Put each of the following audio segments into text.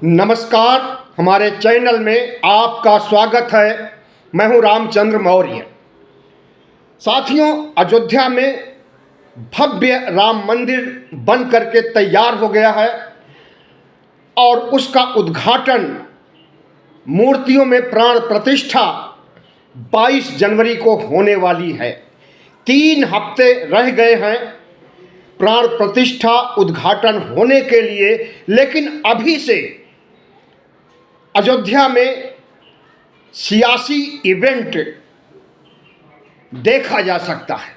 नमस्कार, हमारे चैनल में आपका स्वागत है। मैं हूं रामचंद्र मौर्य। साथियों, अयोध्या में भव्य राम मंदिर बन करके तैयार हो गया है और उसका उद्घाटन, मूर्तियों में प्राण प्रतिष्ठा 22 जनवरी को होने वाली है। 3 हफ्ते रह गए हैं प्राण प्रतिष्ठा उद्घाटन होने के लिए, लेकिन अभी से अयोध्या में सियासी इवेंट देखा जा सकता है।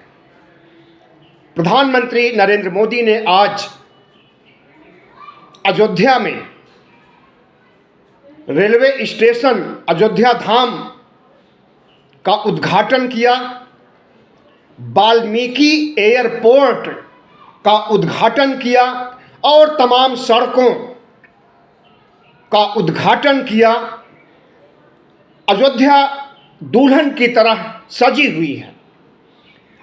प्रधानमंत्री नरेंद्र मोदी ने आज अयोध्या में रेलवे स्टेशन अयोध्या धाम का उद्घाटन किया, वाल्मीकि एयरपोर्ट का उद्घाटन किया और तमाम सड़कों का उद्घाटन किया। अयोध्या दुल्हन की तरह सजी हुई है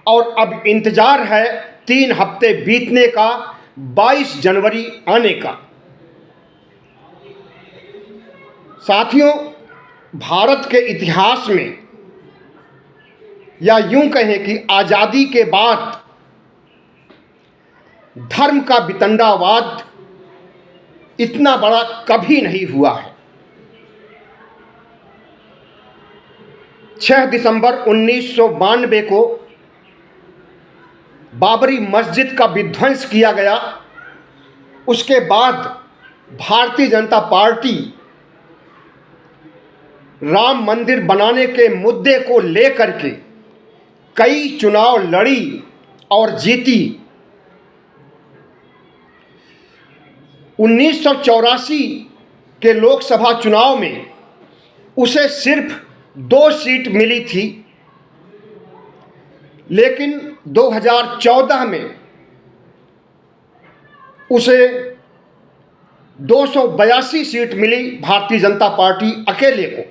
और अब इंतजार है 3 हफ्ते बीतने का, 22 जनवरी आने का। साथियों, भारत के इतिहास में, या यूं कहें कि आज़ादी के बाद धर्म का वितंडावाद इतना बड़ा कभी नहीं हुआ है। 6 दिसंबर 1992 को बाबरी मस्जिद का विध्वंस किया गया। उसके बाद भारतीय जनता पार्टी राम मंदिर बनाने के मुद्दे को लेकर के कई चुनाव लड़ी और जीती। 1984 के लोकसभा चुनाव में उसे सिर्फ 2 सीट मिली थी, लेकिन 2014 में उसे 282 सीट मिली भारतीय जनता पार्टी अकेले को,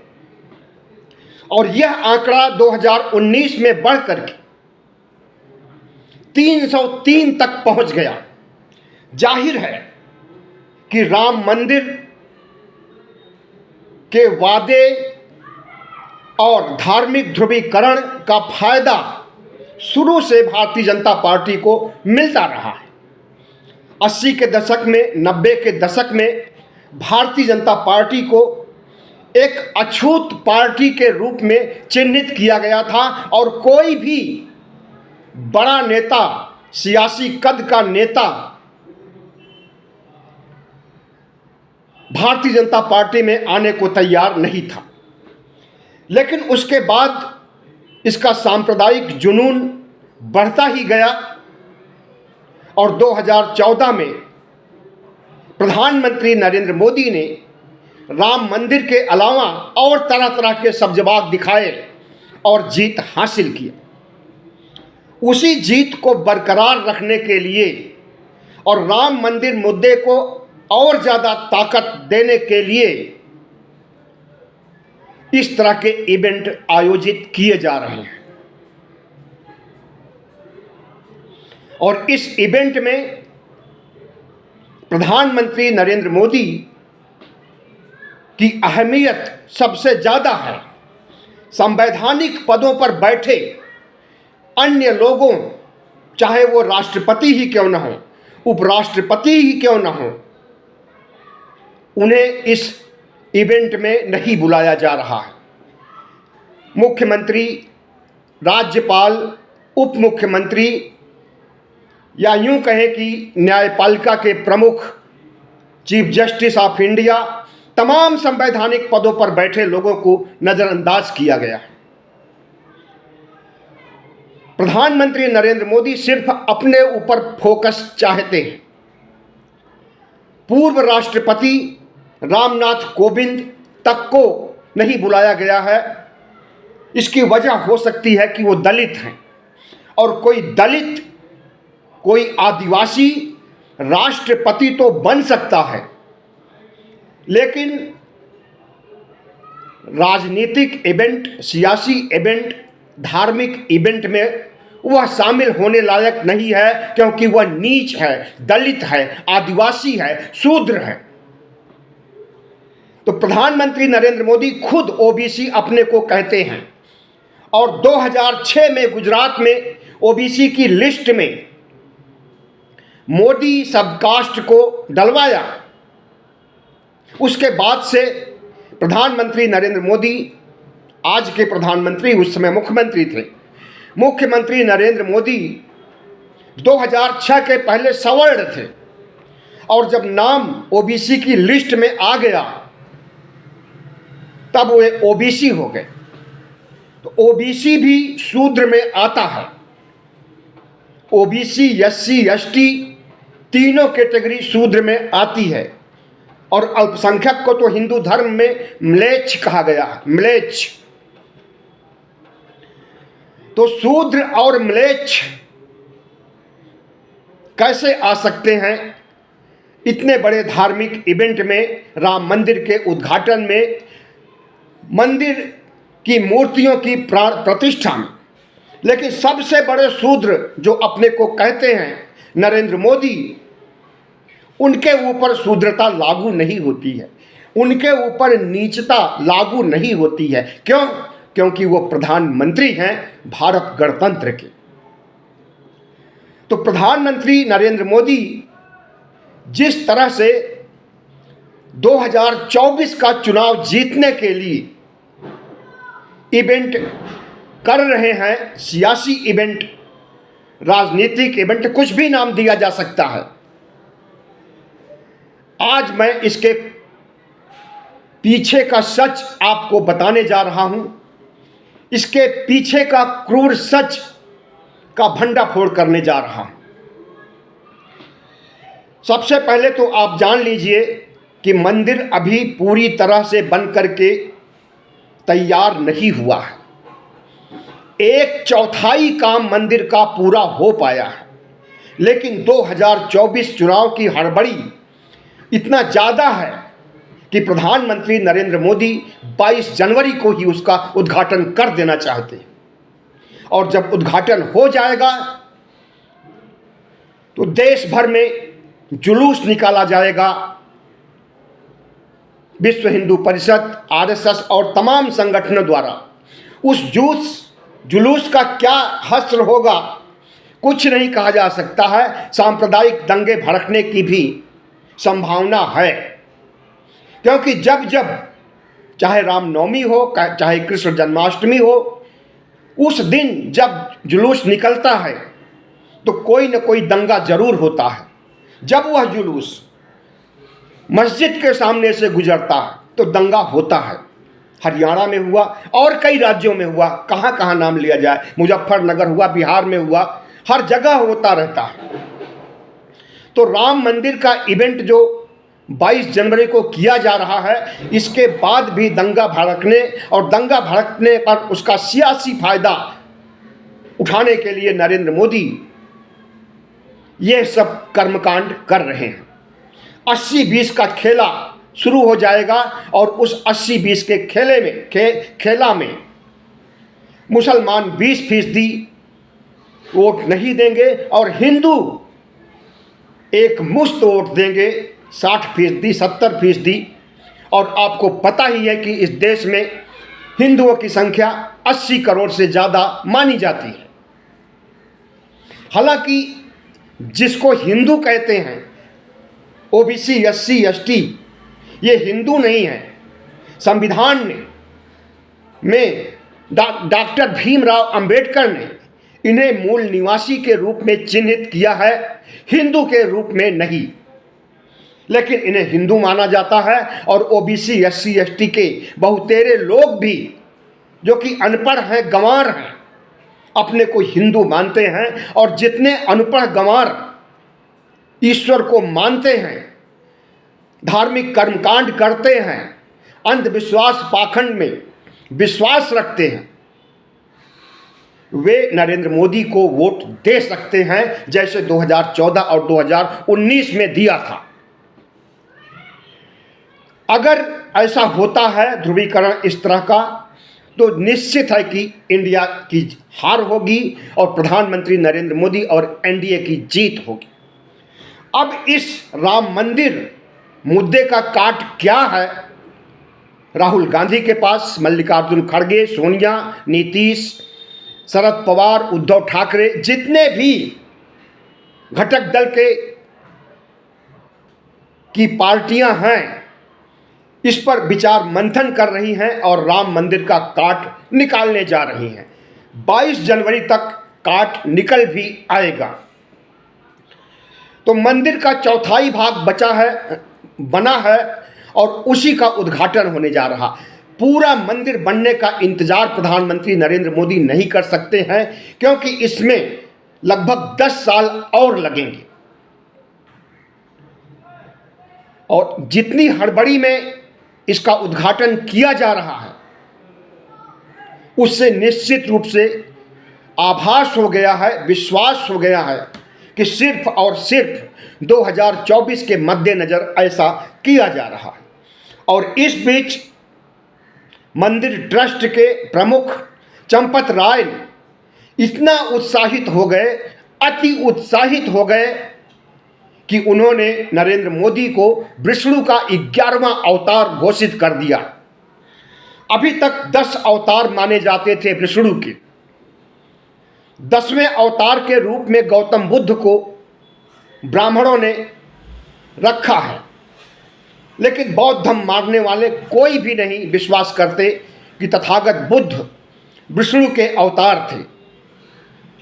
और यह आंकड़ा 2019 में बढ़कर के 303 तक पहुंच गया। जाहिर है कि राम मंदिर के वादे और धार्मिक ध्रुवीकरण का फायदा शुरू से भारतीय जनता पार्टी को मिलता रहा है। 80 के दशक में, 90 के दशक में भारतीय जनता पार्टी को एक अछूत पार्टी के रूप में चिन्हित किया गया था और कोई भी बड़ा नेता, सियासी कद का नेता भारतीय जनता पार्टी में आने को तैयार नहीं था। लेकिन उसके बाद इसका सांप्रदायिक जुनून बढ़ता ही गया और 2014 में प्रधानमंत्री नरेंद्र मोदी ने राम मंदिर के अलावा और तरह तरह के सब्जबाग दिखाए और जीत हासिल की। उसी जीत को बरकरार रखने के लिए और राम मंदिर मुद्दे को और ज़्यादा ताकत देने के लिए इस तरह के इवेंट आयोजित किए जा रहे हैं। और इस इवेंट में प्रधानमंत्री नरेंद्र मोदी की अहमियत सबसे ज़्यादा है। संवैधानिक पदों पर बैठे अन्य लोगों, चाहे वो राष्ट्रपति ही क्यों न हो, उपराष्ट्रपति ही क्यों न हो, उन्हें इस इवेंट में नहीं बुलाया जा रहा है। मुख्यमंत्री, राज्यपाल, उप मुख्यमंत्री, या यूं कहें कि न्यायपालिका के प्रमुख, चीफ जस्टिस ऑफ इंडिया, तमाम संवैधानिक पदों पर बैठे लोगों को नज़रअंदाज किया गया है। प्रधानमंत्री नरेंद्र मोदी सिर्फ अपने ऊपर फोकस चाहते हैं। पूर्व राष्ट्रपति रामनाथ कोविंद तक को नहीं बुलाया गया है। इसकी वजह हो सकती है कि वो दलित हैं, और कोई दलित, कोई आदिवासी राष्ट्रपति तो बन सकता है, लेकिन राजनीतिक इवेंट, सियासी इवेंट, धार्मिक इवेंट में वह शामिल होने लायक नहीं है, क्योंकि वह नीच है, दलित है, आदिवासी है, शूद्र है। तो प्रधानमंत्री नरेंद्र मोदी खुद ओबीसी अपने को कहते हैं और 2006 में गुजरात में ओबीसी की लिस्ट में मोदी सबकास्ट को डलवाया। उसके बाद से प्रधानमंत्री नरेंद्र मोदी, आज के प्रधानमंत्री, उस समय मुख्यमंत्री थे, मुख्यमंत्री नरेंद्र मोदी 2006 के पहले सवर्ण थे और जब नाम ओबीसी की लिस्ट में आ गया तब वे ओबीसी हो गए। तो ओबीसी भी शूद्र में आता है। ओबीसी, एससी, एसटी तीनों कैटेगरी शूद्र में आती है और अल्पसंख्यक को तो हिंदू धर्म में म्लेच्छ कहा गया है, म्लेच्छ। तो शूद्र और म्लेच्छ कैसे आ सकते हैं इतने बड़े धार्मिक इवेंट में, राम मंदिर के उद्घाटन में, मंदिर की मूर्तियों की प्रतिष्ठा में। लेकिन सबसे बड़े शूद्र जो अपने को कहते हैं नरेंद्र मोदी, उनके ऊपर शूद्रता लागू नहीं होती है, उनके ऊपर नीचता लागू नहीं होती है। क्यों? क्योंकि वो प्रधानमंत्री हैं भारत गणतंत्र के। तो प्रधानमंत्री नरेंद्र मोदी जिस तरह से 2024 का चुनाव जीतने के लिए इवेंट कर रहे हैं, सियासी इवेंट, राजनीतिक इवेंट, कुछ भी नाम दिया जा सकता है। आज मैं इसके पीछे का सच आपको बताने जा रहा हूं। इसके पीछे का क्रूर सच का भंडाफोड़ करने जा रहा हूं। सबसे पहले तो आप जान लीजिए कि मंदिर अभी पूरी तरह से बन करके तैयार नहीं हुआ है। 1/4 काम मंदिर का पूरा हो पाया है, लेकिन 2024 चुनाव की हड़बड़ी इतना ज़्यादा है कि प्रधानमंत्री नरेंद्र मोदी 22 जनवरी को ही उसका उद्घाटन कर देना चाहते हैं। और जब उद्घाटन हो जाएगा तो देश भर में जुलूस निकाला जाएगा। विश्व हिंदू परिषद, आरएसएस और तमाम संगठनों द्वारा उस जुलूस का क्या हश्र होगा कुछ नहीं कहा जा सकता है। सांप्रदायिक दंगे भड़कने की भी संभावना है, क्योंकि जब जब चाहे रामनवमी हो, चाहे कृष्ण जन्माष्टमी हो, उस दिन जब जुलूस निकलता है तो कोई न कोई दंगा जरूर होता है। जब वह जुलूस मस्जिद के सामने से गुजरता है तो दंगा होता है। हरियाणा में हुआ और कई राज्यों में हुआ, कहाँ कहाँ नाम लिया जाए, मुजफ्फरनगर हुआ, बिहार में हुआ, हर जगह होता रहता है। तो राम मंदिर का इवेंट जो 22 जनवरी को किया जा रहा है, इसके बाद भी दंगा भड़कने और दंगा भड़कने पर उसका सियासी फायदा उठाने के लिए नरेंद्र मोदी ये सब कर्मकांड कर रहे हैं। 80-20 का खेला शुरू हो जाएगा और उस 80-20 के खेला में मुसलमान 20% वोट नहीं देंगे और हिंदू एक मुश्त वोट देंगे 60%, 70%। और आपको पता ही है कि इस देश में हिंदुओं की संख्या 80 करोड़ से ज़्यादा मानी जाती है। हालांकि जिसको हिंदू कहते हैं, ओबीसी, एससी, एसटी, ये हिंदू नहीं है। संविधान में डॉक्टर भीमराव अंबेडकर ने इन्हें मूल निवासी के रूप में चिन्हित किया है, हिंदू के रूप में नहीं। लेकिन इन्हें हिंदू माना जाता है और ओबीसी, एससी, एसटी के बहुतेरे लोग भी जो कि अनपढ़ हैं, गंवार हैं, अपने को हिंदू मानते हैं। और जितने अनपढ़ गंवार ईश्वर को मानते हैं, धार्मिक कर्मकांड करते हैं, अंधविश्वास पाखंड में विश्वास रखते हैं, वे नरेंद्र मोदी को वोट दे सकते हैं, जैसे 2014 और 2019 में दिया था। अगर ऐसा होता है ध्रुवीकरण इस तरह का, तो निश्चित है कि इंडिया की हार होगी और प्रधानमंत्री नरेंद्र मोदी और एनडीए की जीत होगी। अब इस राम मंदिर मुद्दे का काट क्या है, राहुल गांधी के पास, मल्लिकार्जुन खड़गे, सोनिया, नीतीश, शरद पवार, उद्धव ठाकरे, जितने भी घटक दल की पार्टियां हैं, इस पर विचार मंथन कर रही हैं और राम मंदिर का काट निकालने जा रही हैं। 22 जनवरी तक काट निकल भी आएगा। तो मंदिर का चौथाई भाग बना है और उसी का उद्घाटन होने जा रहा। पूरा मंदिर बनने का इंतजार प्रधानमंत्री नरेंद्र मोदी नहीं कर सकते हैं, क्योंकि इसमें लगभग 10 साल और लगेंगे और जितनी हड़बड़ी में इसका उद्घाटन किया जा रहा है, उससे निश्चित रूप से आभास हो गया है, विश्वास हो गया है कि सिर्फ और सिर्फ 2024 के मद्देनजर ऐसा किया जा रहा है। और इस बीच मंदिर ट्रस्ट के प्रमुख चंपत राय इतना उत्साहित हो गए, अति उत्साहित हो गए कि उन्होंने नरेंद्र मोदी को विष्णु का 11वां अवतार घोषित कर दिया। अभी तक 10 अवतार माने जाते थे विष्णु के। 10वें अवतार के रूप में गौतम बुद्ध को ब्राह्मणों ने रखा है, लेकिन बौद्ध धर्म मानने वाले कोई भी नहीं विश्वास करते कि तथागत बुद्ध विष्णु के अवतार थे।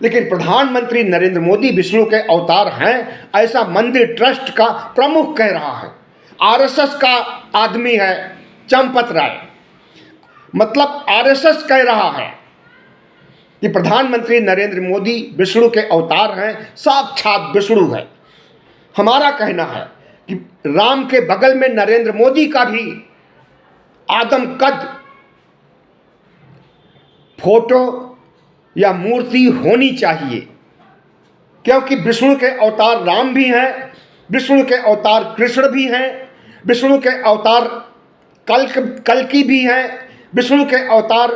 लेकिन प्रधानमंत्री नरेंद्र मोदी विष्णु के अवतार हैं, ऐसा मंदिर ट्रस्ट का प्रमुख कह रहा है। आरएसएस का आदमी है चंपत राय, मतलब आरएसएस कह रहा है कि प्रधानमंत्री नरेंद्र मोदी विष्णु के अवतार हैं, साक्षात विष्णु है। हमारा कहना है कि राम के बगल में नरेंद्र मोदी का भी आदमकद फोटो या मूर्ति होनी चाहिए, क्योंकि विष्णु के अवतार राम भी हैं, विष्णु के अवतार कृष्ण भी हैं, विष्णु के अवतार कल्की भी हैं, विष्णु के अवतार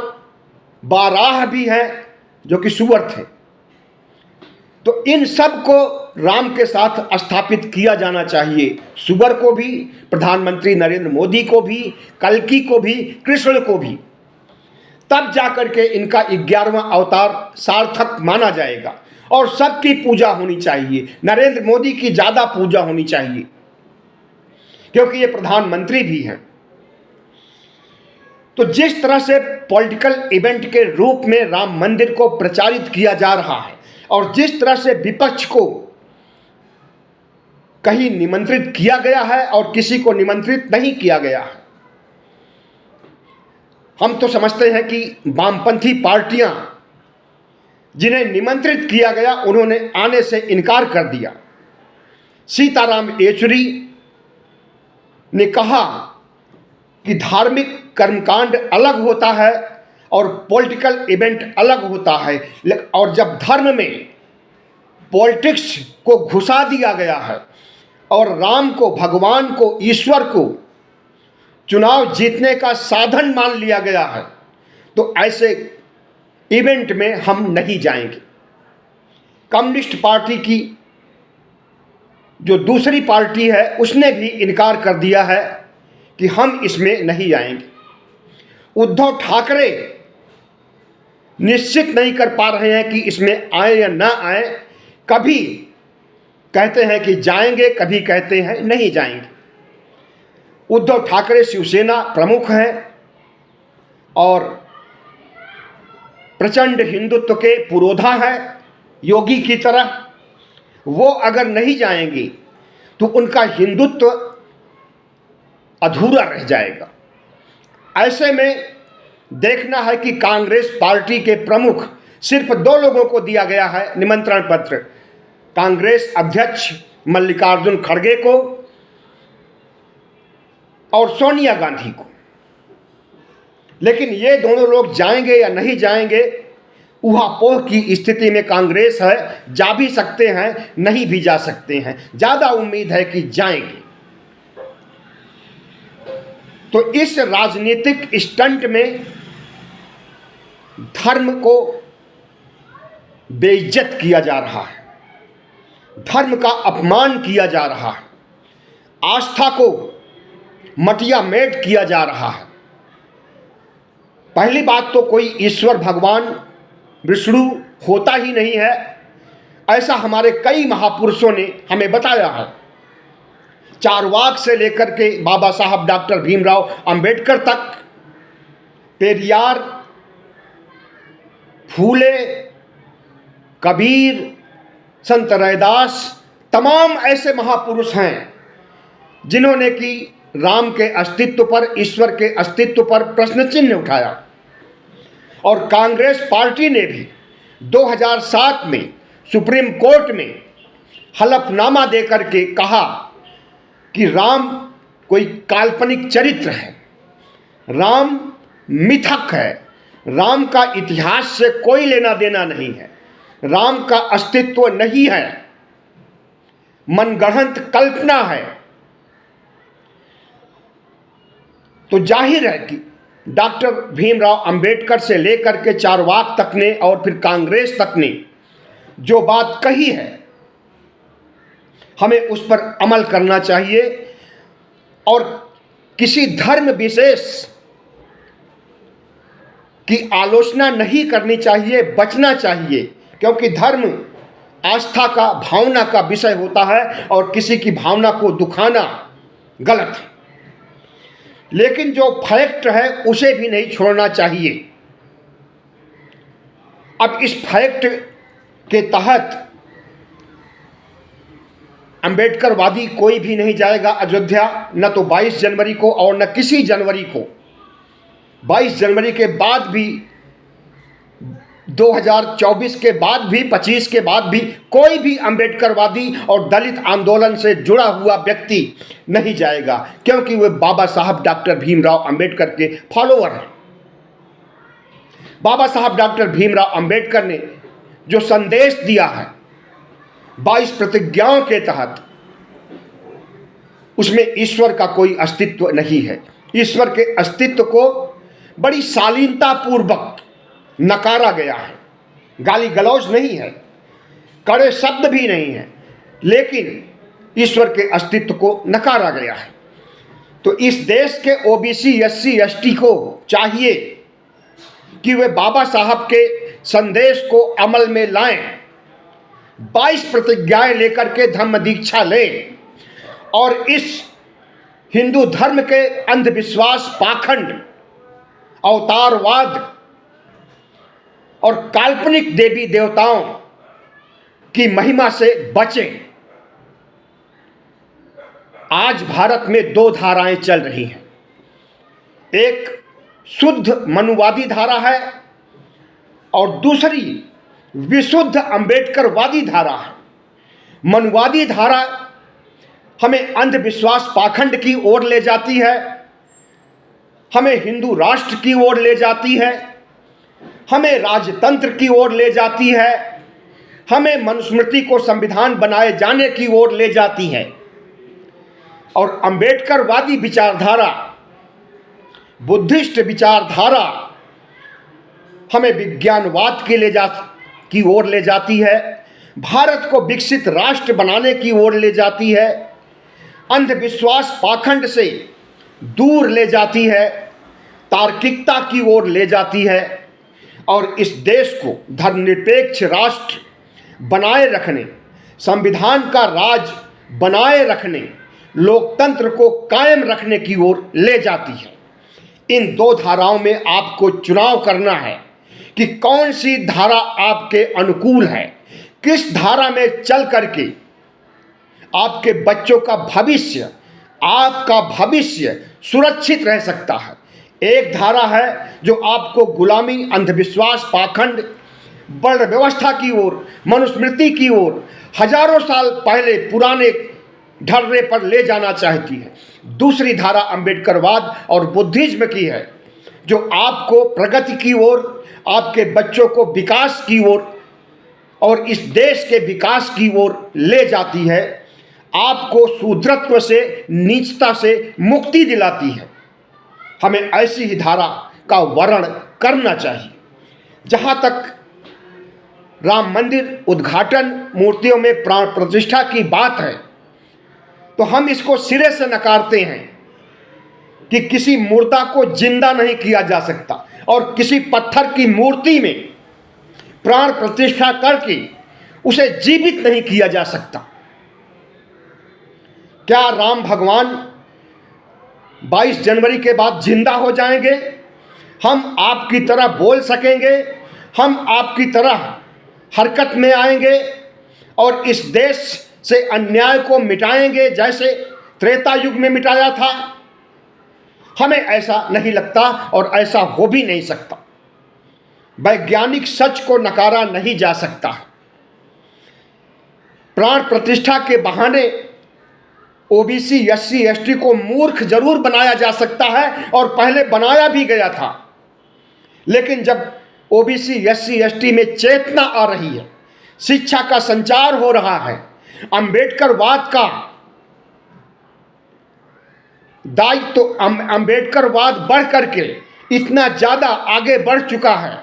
बाराह भी हैं जो कि सुअर थे। तो इन सब को राम के साथ स्थापित किया जाना चाहिए, सुअर को भी, प्रधानमंत्री नरेंद्र मोदी को भी, कल्की को भी, कृष्ण को भी। तब जाकर के इनका 11वां अवतार सार्थक माना जाएगा और सबकी पूजा होनी चाहिए। नरेंद्र मोदी की ज़्यादा पूजा होनी चाहिए, क्योंकि ये प्रधानमंत्री भी हैं। तो जिस तरह से पॉलिटिकल इवेंट के रूप में राम मंदिर को प्रचारित किया जा रहा है और जिस तरह से विपक्ष को कहीं निमंत्रित किया गया है और किसी को निमंत्रित नहीं किया गया है, हम तो समझते हैं कि वामपंथी पार्टियां जिन्हें निमंत्रित किया गया उन्होंने आने से इनकार कर दिया। सीताराम येचुरी ने कहा कि धार्मिक कर्मकांड अलग होता है और पॉलिटिकल इवेंट अलग होता है, और जब धर्म में पॉलिटिक्स को घुसा दिया गया है और राम को, भगवान को, ईश्वर को चुनाव जीतने का साधन मान लिया गया है, तो ऐसे इवेंट में हम नहीं जाएंगे। कम्युनिस्ट पार्टी की जो दूसरी पार्टी है उसने भी इनकार कर दिया है कि हम इसमें नहीं आएंगे। उद्धव ठाकरे निश्चित नहीं कर पा रहे हैं कि इसमें आए या ना आए। कभी कहते हैं कि जाएंगे, कभी कहते हैं नहीं जाएंगे। उद्धव ठाकरे शिवसेना प्रमुख हैं और प्रचंड हिंदुत्व के पुरोधा हैं, योगी की तरह। वो अगर नहीं जाएंगे तो उनका हिंदुत्व अधूरा रह जाएगा। ऐसे में देखना है कि कांग्रेस पार्टी के प्रमुख, सिर्फ 2 लोगों को दिया गया है निमंत्रण पत्र, कांग्रेस अध्यक्ष मल्लिकार्जुन खड़गे को और सोनिया गांधी को। लेकिन ये दोनों लोग जाएंगे या नहीं जाएंगे, ऊहापोह की स्थिति में कांग्रेस है। जा भी सकते हैं, नहीं भी जा सकते हैं। ज़्यादा उम्मीद है कि जाएंगे। तो इस राजनीतिक स्टंट में धर्म को बेइज्जत किया जा रहा है, धर्म का अपमान किया जा रहा है, आस्था को मटिया मेट किया जा रहा है। पहली बात तो कोई ईश्वर भगवान विष्णु होता ही नहीं है, ऐसा हमारे कई महापुरुषों ने हमें बताया है। चारवाक से लेकर के बाबा साहब डॉक्टर भीमराव अंबेडकर तक, पेरियार, फूले, कबीर, संत रैदास, तमाम ऐसे महापुरुष हैं जिन्होंने कि राम के अस्तित्व पर, ईश्वर के अस्तित्व पर प्रश्न चिन्ह उठाया। और कांग्रेस पार्टी ने भी 2007 में सुप्रीम कोर्ट में हलफनामा देकर के कहा कि राम कोई काल्पनिक चरित्र है, राम मिथक है, राम का इतिहास से कोई लेना देना नहीं है, राम का अस्तित्व नहीं है, मनगढ़ंत कल्पना है। तो जाहिर है कि डॉक्टर भीमराव अंबेडकर से लेकर के चारवाक तक ने और फिर कांग्रेस तक ने जो बात कही है, हमें उस पर अमल करना चाहिए और किसी धर्म विशेष की आलोचना नहीं करनी चाहिए, बचना चाहिए, क्योंकि धर्म आस्था का, भावना का विषय होता है और किसी की भावना को दुखाना गलत है। लेकिन जो फैक्ट है उसे भी नहीं छोड़ना चाहिए। अब इस फैक्ट के तहत अंबेडकरवादी कोई भी नहीं जाएगा अयोध्या, न तो 22 जनवरी को और न किसी जनवरी को। 22 जनवरी के बाद भी, 2024 के बाद भी, 25 के बाद भी कोई भी अंबेडकरवादी और दलित आंदोलन से जुड़ा हुआ व्यक्ति नहीं जाएगा, क्योंकि वे बाबा साहब डॉक्टर भीमराव अंबेडकर के फॉलोअर हैं। बाबा साहब डॉक्टर भीमराव अंबेडकर ने जो संदेश दिया है 22 प्रतिज्ञाओं के तहत, उसमें ईश्वर का कोई अस्तित्व नहीं है। ईश्वर के अस्तित्व को बड़ी शालीनता पूर्वक नकारा गया है, गाली गलौज नहीं है, कड़े शब्द भी नहीं है, लेकिन ईश्वर के अस्तित्व को नकारा गया है। तो इस देश के ओबीसी, एससी, एसटी को चाहिए कि वे बाबा साहब के संदेश को अमल में लाएं, 22 प्रतिज्ञाएं लेकर के धम्म दीक्षा लें और इस हिंदू धर्म के अंधविश्वास, पाखंड, अवतारवाद और काल्पनिक देवी देवताओं की महिमा से बचें। आज भारत में 2 धाराएं चल रही हैं। एक शुद्ध मनुवादी धारा है और दूसरी विशुद्ध अंबेडकरवादी धारा है। मनुवादी धारा हमें अंधविश्वास, पाखंड की ओर ले जाती है, हमें हिंदू राष्ट्र की ओर ले जाती है, हमें राजतंत्र की ओर ले जाती है, हमें मनुस्मृति को संविधान बनाए जाने की ओर ले जाती है। और अंबेडकरवादी विचारधारा, बुद्धिस्ट विचारधारा हमें विज्ञानवाद की ओर ले जाती है, भारत को विकसित राष्ट्र बनाने की ओर ले जाती है, अंधविश्वास, पाखंड से दूर ले जाती है, तार्किकता की ओर ले जाती है और इस देश को धर्मनिरपेक्ष राष्ट्र बनाए रखने, संविधान का राज बनाए रखने, लोकतंत्र को कायम रखने की ओर ले जाती है। इन 2 धाराओं में आपको चुनाव करना है कि कौन सी धारा आपके अनुकूल है, किस धारा में चल करके आपके बच्चों का भविष्य, आपका भविष्य सुरक्षित रह सकता है। एक धारा है जो आपको गुलामी, अंधविश्वास, पाखंड, वर्ण व्यवस्था की ओर, मनुस्मृति की ओर, हजारों साल पहले पुराने ढर्रे पर ले जाना चाहती है। दूसरी धारा अंबेडकरवाद और बुद्धिज्म की है, जो आपको प्रगति की ओर, आपके बच्चों को विकास की ओर और इस देश के विकास की ओर ले जाती है, आपको शूद्रत्व से, नीचता से मुक्ति दिलाती है। हमें ऐसी ही धारा का वर्ण करना चाहिए। जहाँ तक राम मंदिर उद्घाटन, मूर्तियों में प्राण प्रतिष्ठा की बात है, तो हम इसको सिरे से नकारते हैं। कि किसी मुर्दा को जिंदा नहीं किया जा सकता और किसी पत्थर की मूर्ति में प्राण प्रतिष्ठा करके उसे जीवित नहीं किया जा सकता। क्या राम भगवान 22 जनवरी के बाद जिंदा हो जाएंगे? हम आपकी तरह बोल सकेंगे? हम आपकी तरह हरकत में आएंगे और इस देश से अन्याय को मिटाएंगे जैसे त्रेता युग में मिटाया था? हमें ऐसा नहीं लगता और ऐसा हो भी नहीं सकता। वैज्ञानिक सच को नकारा नहीं जा सकता। प्राण प्रतिष्ठा के बहाने ओबीसी, एससी, एसटी को मूर्ख जरूर बनाया जा सकता है और पहले बनाया भी गया था, लेकिन जब ओबीसी, एससी, एसटी में चेतना आ रही है, शिक्षा का संचार हो रहा है, अंबेडकरवाद का दायित्व तो अंबेडकरवाद बढ़ करके इतना ज़्यादा आगे बढ़ चुका है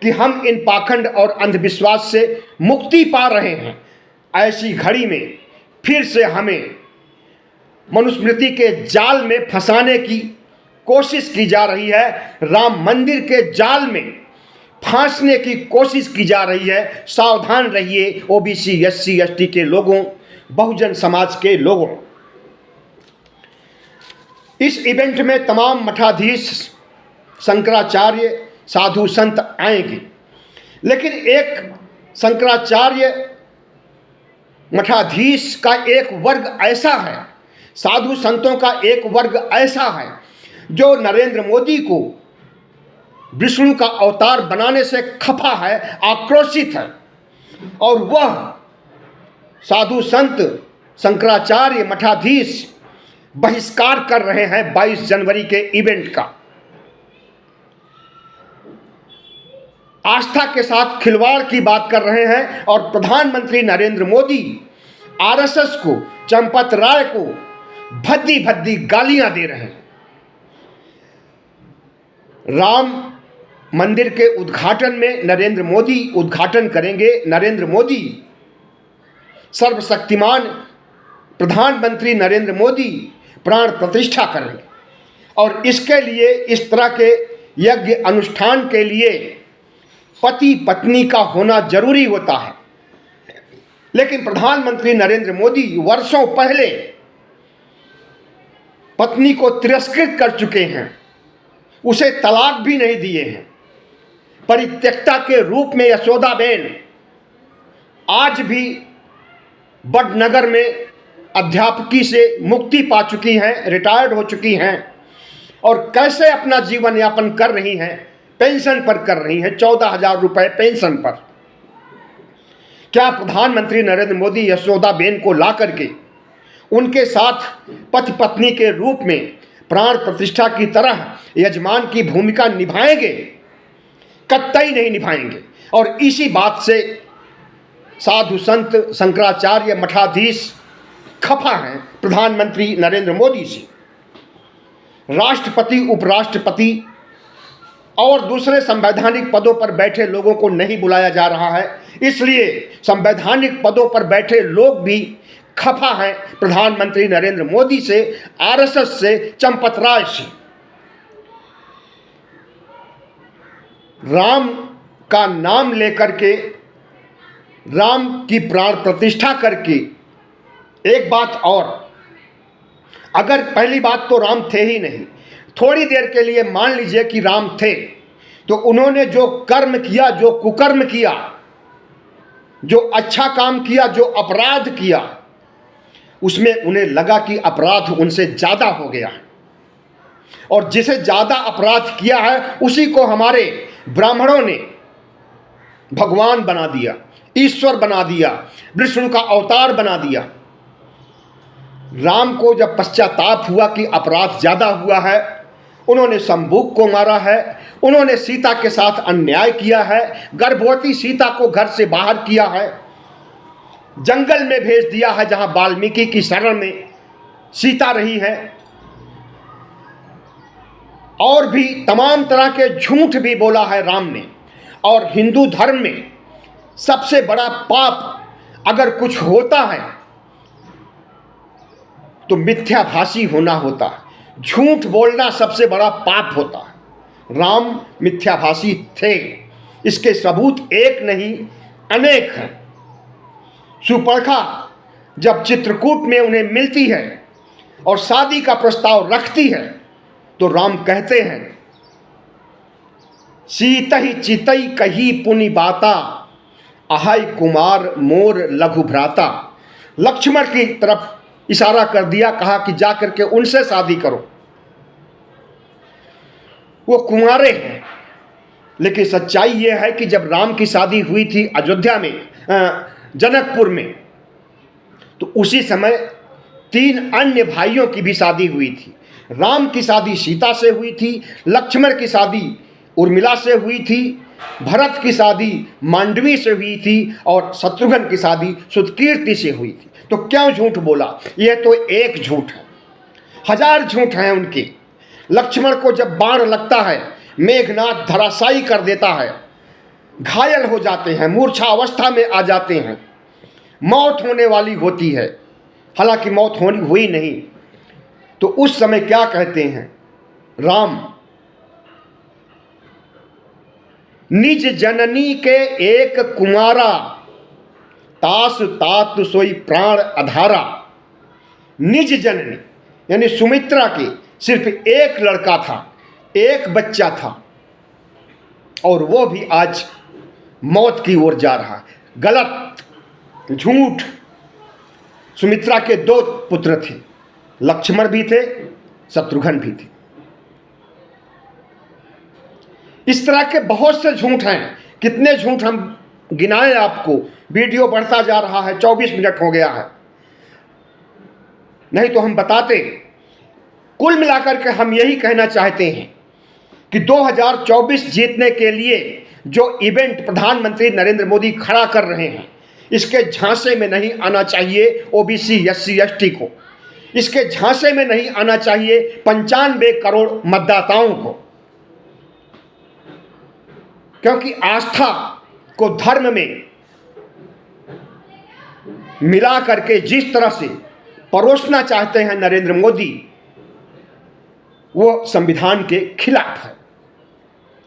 कि हम इन पाखंड और अंधविश्वास से मुक्ति पा रहे हैं। ऐसी घड़ी में फिर से हमें मनुस्मृति के जाल में फंसाने की कोशिश की जा रही है, राम मंदिर के जाल में फांसने की कोशिश की जा रही है। सावधान रहिए ओबीसी, एससी, एसटी के लोगों, बहुजन समाज के लोगों। इस इवेंट में तमाम मठाधीश, शंकराचार्य, साधु संत आएंगे, लेकिन एक शंकराचार्य मठाधीश का एक वर्ग ऐसा है, साधु संतों का एक वर्ग ऐसा है जो नरेंद्र मोदी को विष्णु का अवतार बनाने से खफा है, आक्रोशित है, और वह साधु संत, शंकराचार्य, मठाधीश बहिष्कार कर रहे हैं 22 जनवरी के इवेंट का। आस्था के साथ खिलवाड़ की बात कर रहे हैं और प्रधानमंत्री नरेंद्र मोदी आरएसएस को, चंपत राय को भद्दी भद्दी गालियां दे रहे हैं। राम मंदिर के उद्घाटन में नरेंद्र मोदी उद्घाटन करेंगे। नरेंद्र मोदी, सर्वशक्तिमान प्रधानमंत्री नरेंद्र मोदी प्राण प्रतिष्ठा करेंगे और इसके लिए, इस तरह के यज्ञ अनुष्ठान के लिए पति पत्नी का होना जरूरी होता है। लेकिन प्रधानमंत्री नरेंद्र मोदी वर्षों पहले पत्नी को तिरस्कृत कर चुके हैं, उसे तलाक भी नहीं दिए हैं। परित्यक्ता के रूप में यशोदाबेन आज भी बड़नगर में अध्यापकी से मुक्ति पा चुकी हैं, रिटायर्ड हो चुकी हैं और कैसे अपना जीवन यापन कर रही हैं, पेंशन पर कर रही हैं, 14,000 रुपए पेंशन पर। क्या प्रधानमंत्री नरेंद्र मोदी यशोदाबेन को ला करके उनके साथ पति पत्नी के रूप में प्राण प्रतिष्ठा की तरह यजमान की भूमिका निभाएंगे? कतई नहीं निभाएंगे। और इसी बात से साधु संत, शंकराचार्य, मठाधीश खफा हैं प्रधानमंत्री नरेंद्र मोदी से। राष्ट्रपति, उपराष्ट्रपति और दूसरे संवैधानिक पदों पर बैठे लोगों को नहीं बुलाया जा रहा है, इसलिए संवैधानिक पदों पर बैठे लोग भी खफा हैं प्रधानमंत्री नरेंद्र मोदी से, आरएसएस से, चंपत राय से। राम का नाम लेकर के, राम की प्राण प्रतिष्ठा करके, एक बात और, अगर पहली बात तो राम थे ही नहीं, थोड़ी देर के लिए मान लीजिए कि राम थे, तो उन्होंने जो कर्म किया, जो कुकर्म किया, जो अच्छा काम किया, जो अपराध किया, उसमें उन्हें लगा कि अपराध उनसे ज़्यादा हो गया है और जिसे ज़्यादा अपराध किया है उसी को हमारे ब्राह्मणों ने भगवान बना दिया, ईश्वर बना दिया, विष्णु का अवतार बना दिया। राम को जब पश्चाताप हुआ कि अपराध ज़्यादा हुआ है, उन्होंने शंभूक को मारा है, उन्होंने सीता के साथ अन्याय किया है, गर्भवती सीता को घर से बाहर किया है, जंगल में भेज दिया है जहां वाल्मीकि की शरण में सीता रही है, और भी तमाम तरह के झूठ भी बोला है राम ने। और हिंदू धर्म में सबसे बड़ा पाप अगर कुछ होता है तो मिथ्याभाषी होना होता है। झूठ बोलना सबसे बड़ा पाप होता है। राम मिथ्याभाषी थे, इसके सबूत एक नहीं अनेक हैं। सुपर्णखा जब चित्रकूट में उन्हें मिलती है और शादी का प्रस्ताव रखती है तो राम कहते हैं, सीतहि चितई कही पुनि बाता, अहाय कुमार मोर लघु भ्राता। लक्ष्मण की तरफ इशारा कर दिया, कहा कि जा करके उनसे शादी करो, वो कुंवारे हैं। लेकिन सच्चाई यह है कि जब राम की शादी हुई थी अयोध्या में, जनकपुर में, तो उसी समय 3 अन्य भाइयों की भी शादी हुई थी। राम की शादी सीता से हुई थी, लक्ष्मण की शादी उर्मिला से हुई थी, भरत की शादी मांडवी से हुई थी और शत्रुघ्न की शादी सुतकीर्ति से हुई थी। तो क्यों झूठ बोला? यह तो एक झूठ है, 1000 झूठ हैं उनके। लक्ष्मण को जब बाण लगता है, मेघनाथ धराशायी कर देता है, घायल हो जाते हैं, मूर्छा अवस्था में आ जाते हैं, मौत होने वाली होती है, हालांकि मौत होनी हुई नहीं। तो उस समय क्या कहते हैं राम, निज जननी के एक कुमारा, तास तात सोई प्राण अधारा। निज जननी यानी सुमित्रा के सिर्फ एक लड़का था, एक बच्चा था, और वो भी आज मौत की ओर जा रहा है। गलत, झूठ। सुमित्रा के 2 पुत्र थे, लक्ष्मण भी थे, शत्रुघ्न भी थे। इस तरह के बहुत से झूठ हैं। कितने झूठ हम गिनाएं आपको? वीडियो बढ़ता जा रहा है, 24 मिनट हो गया है, नहीं तो हम बताते। कुल मिलाकर के हम यही कहना चाहते हैं कि 2024 जीतने के लिए जो इवेंट प्रधानमंत्री नरेंद्र मोदी खड़ा कर रहे हैं, इसके झांसे में नहीं आना चाहिए ओबीसी SC ST को, इसके झांसे में नहीं आना चाहिए 95 करोड़ मतदाताओं को। क्योंकि आस्था को धर्म में मिला करके जिस तरह से परोसना चाहते हैं नरेंद्र मोदी, वो संविधान के खिलाफ है।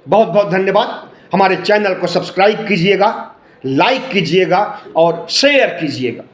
बहुत बहुत धन्यवाद। हमारे चैनल को सब्सक्राइब कीजिएगा, लाइक कीजिएगा और शेयर कीजिएगा।